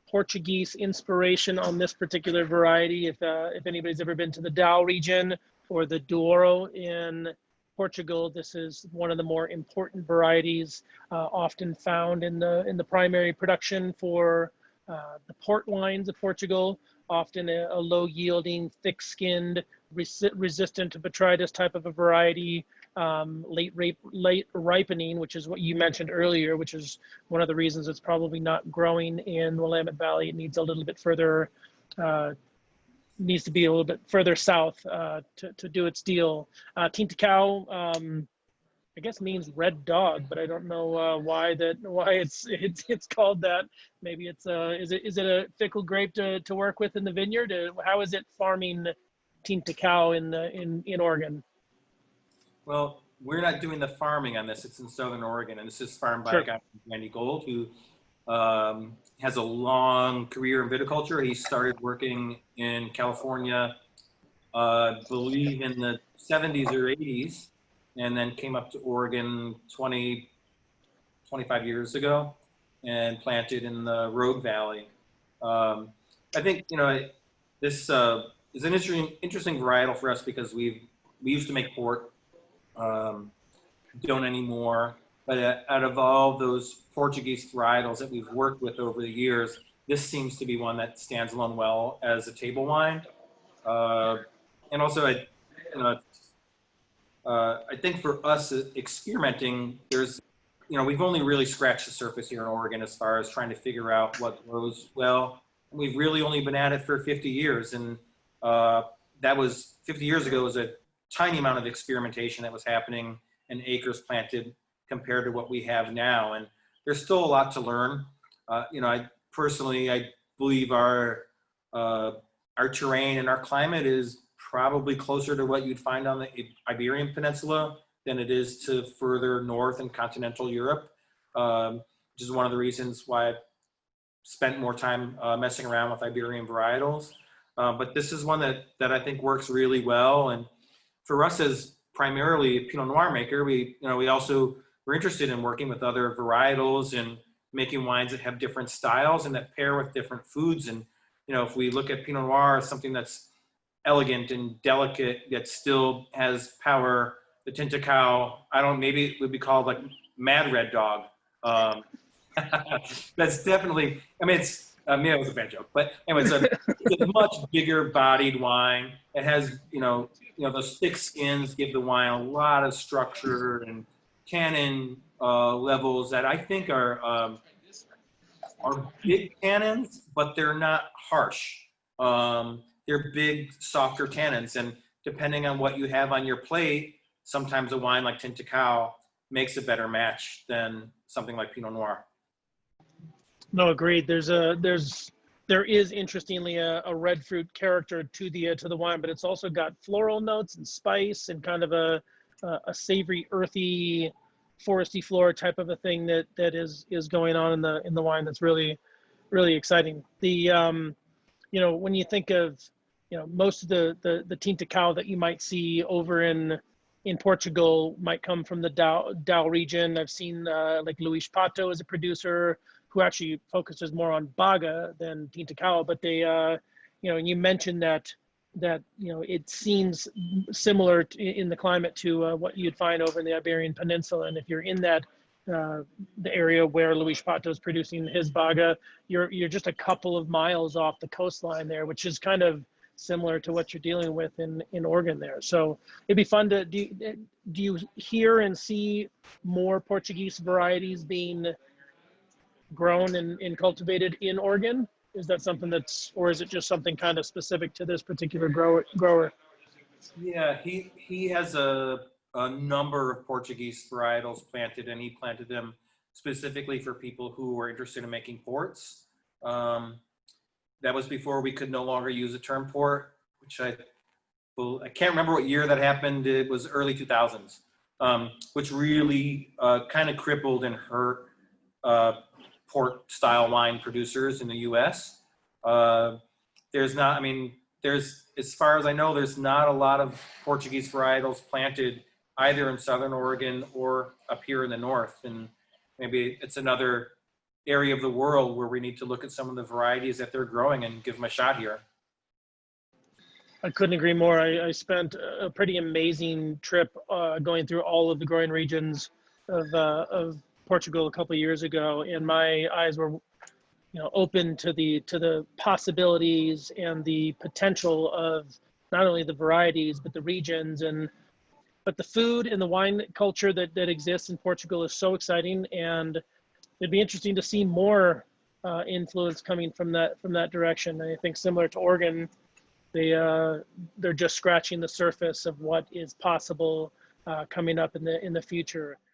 Portuguese inspiration on this particular variety. If anybody's ever been to the Dow region or the Douro in Portugal, this is one of the more important varieties, often found in the primary production for the port wines of Portugal. Often a low yielding, thick skinned, resistant to botrytis type of a variety. Late ripening, which is what you mentioned earlier, which is one of the reasons it's probably not growing in the Willamette Valley. It needs a little bit further, needs to be a little bit further south to do its deal. Tinta Cão, I guess means red dog, but I don't know why it's called that. Maybe it's is it a fickle grape to work with in the vineyard? How is it farming Tinta Cão in Oregon? Well, we're not doing the farming on this. It's in Southern Oregon, and this is farmed by Sure. a guy named Randy Gold, who has a long career in viticulture. He started working in California, I believe in the 70s or 80s, and then came up to Oregon 25 years ago and planted in the Rogue Valley. I think, this is an interesting varietal for us because we used to make port. Don't anymore, but out of all those Portuguese varietals that we've worked with over the years, this seems to be one that stands alone well as a table wine. And also, I think for us experimenting, we've only really scratched the surface here in Oregon as far as trying to figure out what grows well. And we've really only been at it for 50 years, and that was 50 years ago. Was a tiny amount of experimentation that was happening and acres planted compared to what we have now. And there's still a lot to learn. I believe our terrain and our climate is probably closer to what you'd find on the Iberian Peninsula than it is to further north in continental Europe, which is one of the reasons why I've spent more time messing around with Iberian varietals. But this is one that I think works really well. And for us as primarily a Pinot Noir maker, we also we're interested in working with other varietals and making wines that have different styles and that pair with different foods. And if we look at Pinot Noir as something that's elegant and delicate yet still has power, the Tinta Cão, maybe it would be called like Mad Red Dog. That's definitely. It was a bad joke, but anyway, it's a much bigger bodied wine. It has, those thick skins give the wine a lot of structure and tannin levels that I think are big tannins, but they're not harsh. They're big, softer tannins, and depending on what you have on your plate, sometimes a wine like Tinta Cão makes a better match than something like Pinot Noir. No, agreed. There is interestingly a red fruit character to the wine, but it's also got floral notes and spice and kind of a savory, earthy, foresty floor type of a thing that is going on in the wine. That's really, really exciting. When you think of most of the Tinta Cão that you might see over in Portugal might come from the Dow region. I've seen like Luís Pato as a producer who actually focuses more on Baga than Tinta Cão, but they, and you mentioned that it seems similar in the climate to what you'd find over in the Iberian Peninsula. And if you're in that, the area where Luís Pato is producing his Baga, you're just a couple of miles off the coastline there, which is kind of similar to what you're dealing with in Oregon there. So it'd be fun to, do you hear and see more Portuguese varieties being grown and cultivated in Oregon? Is that something or is it just something kind of specific to this particular grower? Yeah, he has a number of Portuguese varietals planted, and he planted them specifically for people who were interested in making ports. That was before we could no longer use the term port, which I can't remember what year that happened. It was early 2000s, which really kind of crippled and hurt port style wine producers in the US. As far as I know, there's not a lot of Portuguese varietals planted either in Southern Oregon or up here in the north. And maybe it's another area of the world where we need to look at some of the varieties that they're growing and give them a shot here. I couldn't agree more. I spent a pretty amazing trip going through all of the growing regions of Portugal a couple of years ago, and my eyes were, open to the possibilities and the potential of not only the varieties but the regions, but the food and the wine culture that exists in Portugal is so exciting, and it'd be interesting to see more influence coming from that direction. I think similar to Oregon, they're just scratching the surface of what is possible coming up in the future.